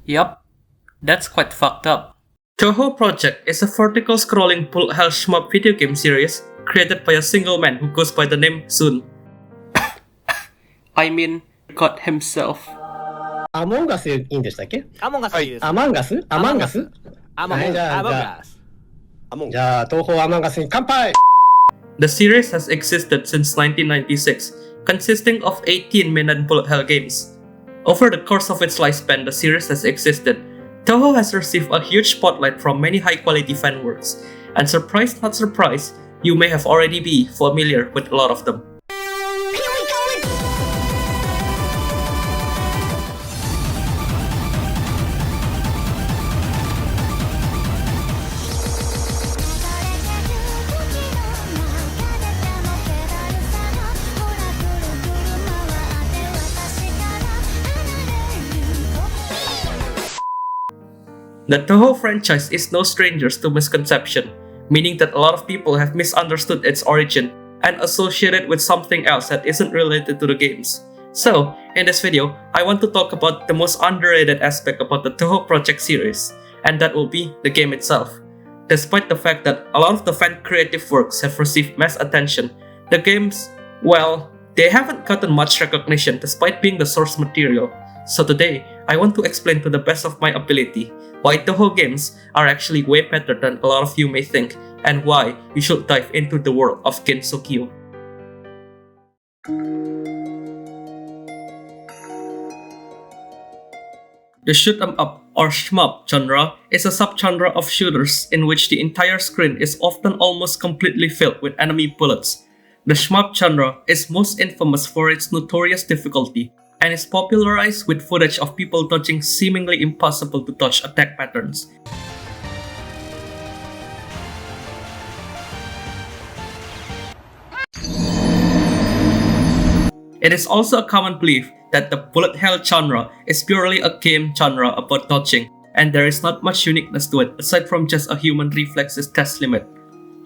Yup, that's quite fucked up. Touhou Project is a vertical scrolling bullet hell shmup video game series created by a single man who goes by the name Sun. I mean, God himself. アモンガスいいんでしたっけ？アモンガスいいです。アマンガス？アマンガス？アモンはい、じゃあ、ガス。じゃあ、東宝アマンガスに乾杯！ The series has existed since 1996, consisting of 18 mainline bullet hell games. Over the course of its lifespan, the series has existed. Touhou has received a huge spotlight from many high-quality fan works, and surprise not surprise, you may have already be familiar with a lot of them. The Touhou franchise is no strangers to misconception, meaning that a lot of people have misunderstood its origin and associate it with something else that isn't related to the games. So, in this video, I want to talk about the most underrated aspect about the Touhou Project series, and that will be the game itself. Despite the fact that a lot of the fan creative works have received mass attention, the games, well, they haven't gotten much recognition despite being the source material. So today, I want to explain to the best of my ability why Touhou games are actually way better than a lot of you may think, and why you should dive into the world of Gensokyo. The shoot 'em up or shmup genre is a subgenre of shooters in which the entire screen is often almost completely filled with enemy bullets. The shmup genre is most infamous for its notorious difficulty, and is popularized with footage of people dodging seemingly impossible to dodge attack patterns. It is also a common belief that the bullet hell genre is purely a game genre about dodging, and there is not much uniqueness to it aside from just a human reflexes test limit.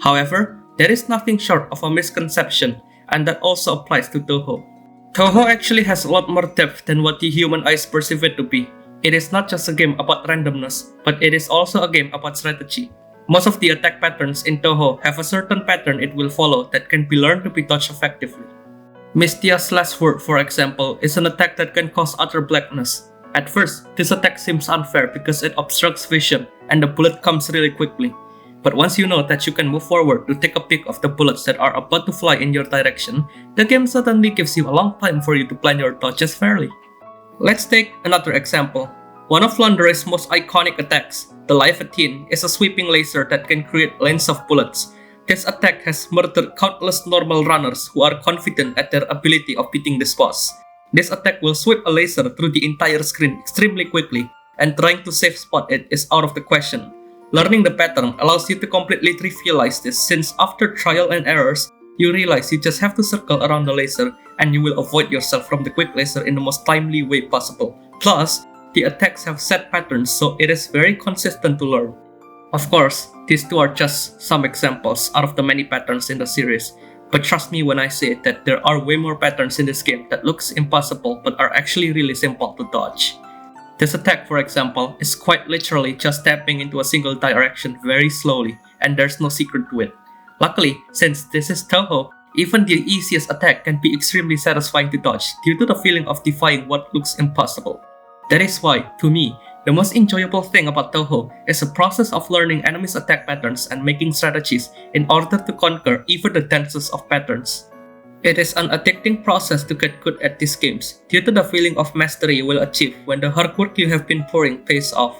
However, there is nothing short of a misconception, and that also applies to Touhou. Touhou actually has a lot more depth than what the human eyes perceive it to be. It is not just a game about randomness, but it is also a game about strategy. Most of the attack patterns in Touhou have a certain pattern it will follow that can be learned to be dodged effectively. Mystia's last word, for example, is an attack that can cause utter blackness. At first, this attack seems unfair because it obstructs vision and the bullet comes really quickly. But once you know that you can move forward to take a peek of the bullets that are about to fly in your direction, the game suddenly gives you a long time for you to plan your dodges fairly. Let's take another example. One of Laundry's most iconic attacks, the Lament, is a sweeping laser that can create lanes of bullets. This attack has murdered countless normal runners who are confident at their ability of beating this boss. This attack will sweep a laser through the entire screen extremely quickly, and trying to safe spot it is out of the question. Learning the pattern allows you to completely trivialize this, since after trial and errors, you realize you just have to circle around the laser and you will avoid yourself from the quick laser in the most timely way possible. Plus, the attacks have set patterns, so it is very consistent to learn. Of course, these two are just some examples out of the many patterns in the series, but trust me when I say that there are way more patterns in this game that looks impossible but are actually really simple to dodge. This attack, for example, is quite literally just tapping into a single direction very slowly, and there's no secret to it. Luckily, since this is Touhou, even the easiest attack can be extremely satisfying to dodge due to the feeling of defying what looks impossible. That is why, to me, the most enjoyable thing about Touhou is the process of learning enemies' attack patterns and making strategies in order to conquer even the densest of patterns. It is an addicting process to get good at these games due to the feeling of mastery you will achieve when the hard work you have been pouring pays off.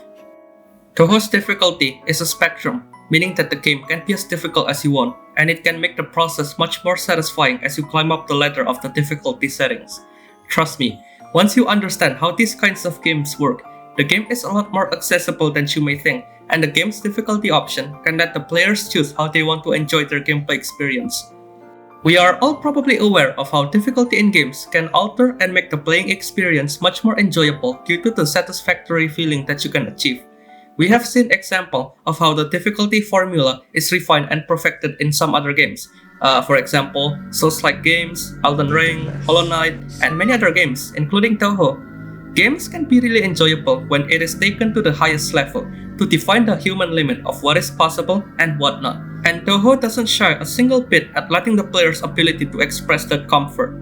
Touhou's difficulty is a spectrum, meaning that the game can be as difficult as you want, and it can make the process much more satisfying as you climb up the ladder of the difficulty settings. Trust me, once you understand how these kinds of games work, the game is a lot more accessible than you may think, and the game's difficulty option can let the players choose how they want to enjoy their gameplay experience. We are all probably aware of how difficulty in games can alter and make the playing experience much more enjoyable due to the satisfactory feeling that you can achieve. We have seen examples of how the difficulty formula is refined and perfected in some other games. For example, Souls-like games, Elden Ring, Hollow Knight, and many other games, including Touhou. Games can be really enjoyable when it is taken to the highest level to define the human limit of what is possible and what not. And Touhou doesn't shy a single bit at letting the player's ability to express that comfort.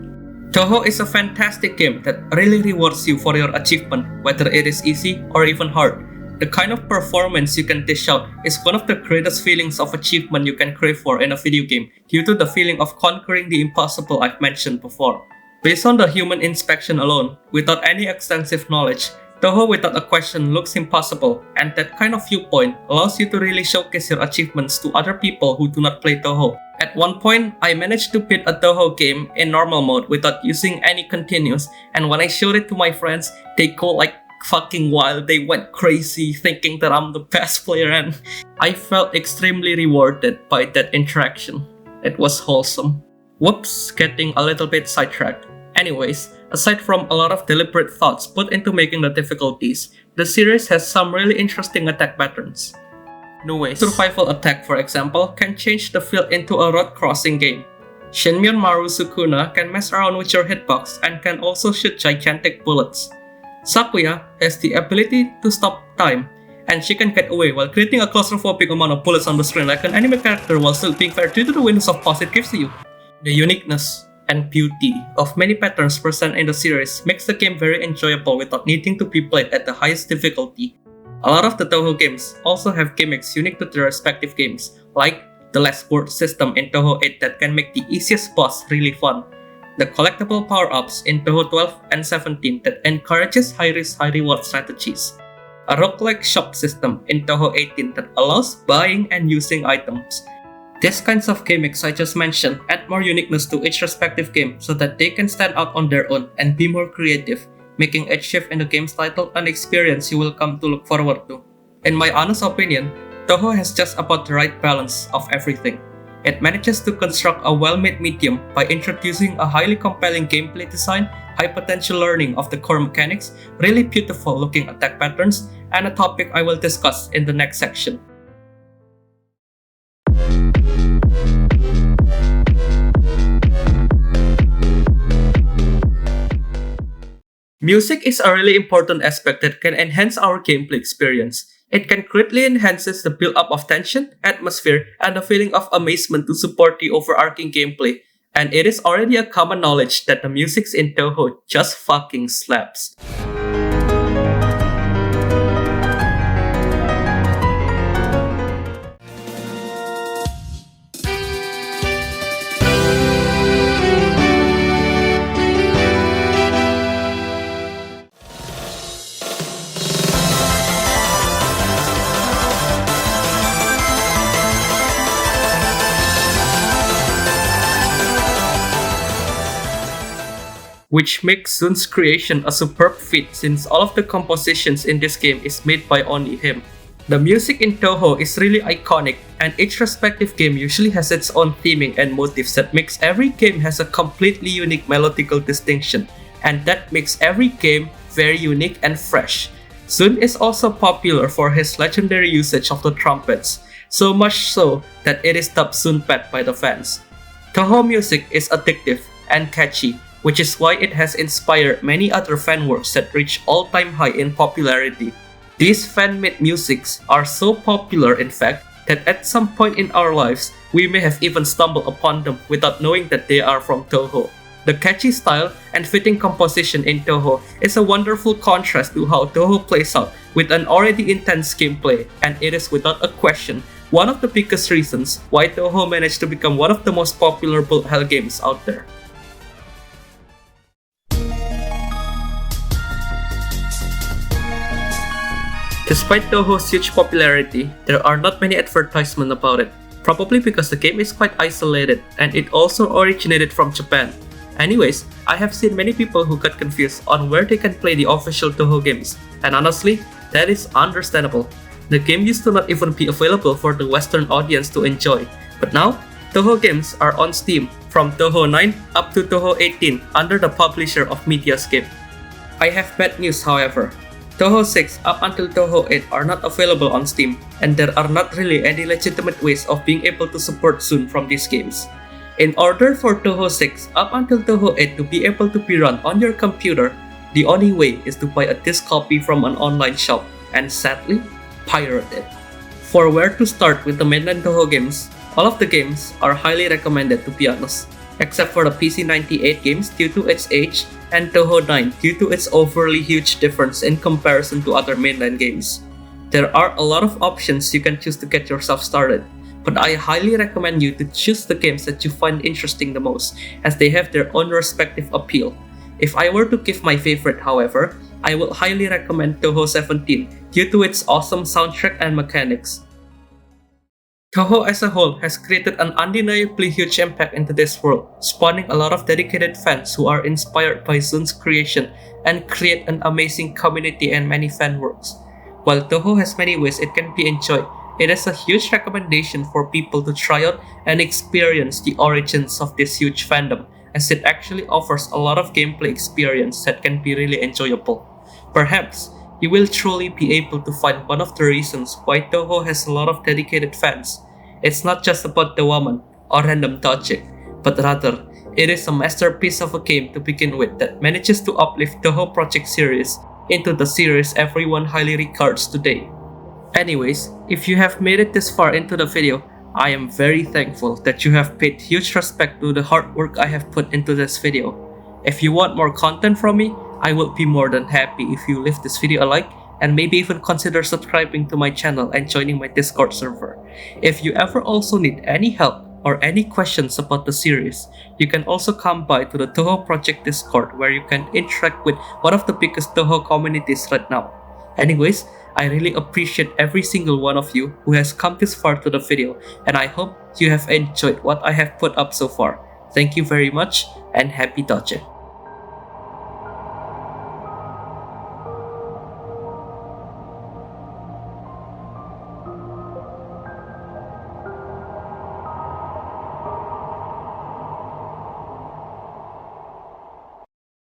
Touhou is a fantastic game that really rewards you for your achievement, whether it is easy or even hard. The kind of performance you can dish out is one of the greatest feelings of achievement you can crave for in a video game due to the feeling of conquering the impossible I've mentioned before. Based on the human inspection alone, without any extensive knowledge, Touhou without a question looks impossible, and that kind of viewpoint allows you to really showcase your achievements to other people who do not play Touhou. At one point, I managed to beat a Touhou game in normal mode without using any continues, and when I showed it to my friends, they go like fucking wild. They went crazy thinking that I'm the best player, and I felt extremely rewarded by that interaction. It was wholesome. Whoops, getting a little bit sidetracked. Anyways, aside from a lot of deliberate thoughts put into making the difficulties, the series has some really interesting attack patterns. Survival attack, for example, can change the field into a road crossing game. Shinmyon Maru Sukuna can mess around with your hitbox and can also shoot gigantic bullets. Sakuya has the ability to stop time, and she can get away while creating a claustrophobic amount of bullets on the screen like an anime character while still being fair due to the windows of pause it gives you. The uniqueness and beauty of many patterns present in the series makes the game very enjoyable without needing to be played at the highest difficulty. A lot of the Touhou games also have gimmicks unique to their respective games, like the less word system in Touhou 8 that can make the easiest boss really fun, the collectible power-ups in Touhou 12 and 17 that encourages high-risk, high-reward strategies, a roguelike shop system in Touhou 18 that allows buying and using items. These kinds of gimmicks I just mentioned add more uniqueness to each respective game so that they can stand out on their own and be more creative, making each shift in the game's title an experience you will come to look forward to. In my honest opinion, Touhou has just about the right balance of everything. It manages to construct a well-made medium by introducing a highly compelling gameplay design, high potential learning of the core mechanics, really beautiful looking attack patterns, and a topic I will discuss in the next section. Music is a really important aspect that can enhance our gameplay experience. It can greatly enhance the build-up of tension, atmosphere, and a feeling of amazement to support the overarching gameplay. And it is already a common knowledge that the music in Touhou just fucking slaps. Which makes Zun's creation a superb feat since all of the compositions in this game is made by only him. The music in Touhou is really iconic, and each respective game usually has its own theming and motifs that makes every game has a completely unique melodical distinction, and that makes every game very unique and fresh. Zun is also popular for his legendary usage of the trumpets, so much so that it is dubbed Zunpad by the fans. Touhou music is addictive and catchy, which is why it has inspired many other fan works that reach all-time high in popularity. These fan-made musics are so popular in fact that at some point in our lives, we may have even stumbled upon them without knowing that they are from Touhou. The catchy style and fitting composition in Touhou is a wonderful contrast to how Touhou plays out with an already intense gameplay, and it is without a question one of the biggest reasons why Touhou managed to become one of the most popular bullet hell games out there. Despite Touhou's huge popularity, there are not many advertisements about it, probably because the game is quite isolated and it also originated from Japan. Anyways, I have seen many people who got confused on where they can play the official Touhou games, and honestly, that is understandable. The game used to not even be available for the Western audience to enjoy, but now, Touhou games are on Steam from Touhou 9 up to Touhou 18 under the publisher of Mediascape. I have bad news however. Touhou 6 up until Touhou 8 are not available on Steam, and there are not really any legitimate ways of being able to support Zun from these games. In order for Touhou 6 up until Touhou 8 to be able to be run on your computer, the only way is to buy a disc copy from an online shop and sadly, pirate it. For where to start with the mainline Touhou games, all of the games are highly recommended to be honest, except for the PC 98 games due to its age and Touhou 9 due to its overly huge difference in comparison to other mainline games. There are a lot of options you can choose to get yourself started, but I highly recommend you to choose the games that you find interesting the most, as they have their own respective appeal. If I were to give my favorite, however, I would highly recommend Touhou 17 due to its awesome soundtrack and mechanics. Touhou as a whole has created an undeniably huge impact into this world, spawning a lot of dedicated fans who are inspired by Zun's creation and create an amazing community and many fan works. While Touhou has many ways it can be enjoyed, it is a huge recommendation for people to try out and experience the origins of this huge fandom, as it actually offers a lot of gameplay experience that can be really enjoyable. Perhaps you will truly be able to find one of the reasons why Touhou has a lot of dedicated fans. It's not just about the woman or random object, but rather, it is a masterpiece of a game to begin with that manages to uplift the Touhou Project series into the series everyone highly regards today. Anyways, if you have made it this far into the video, I am very thankful that you have paid huge respect to the hard work I have put into this video. If you want more content from me, I would be more than happy if you leave this video a like and maybe even consider subscribing to my channel and joining my Discord server. If you ever also need any help or any questions about the series, you can also come by to the Touhou Project Discord where you can interact with one of the biggest Touhou communities right now. Anyways, I really appreciate every single one of you who has come this far to the video, and I hope you have enjoyed what I have put up so far. Thank you very much and happy dodging.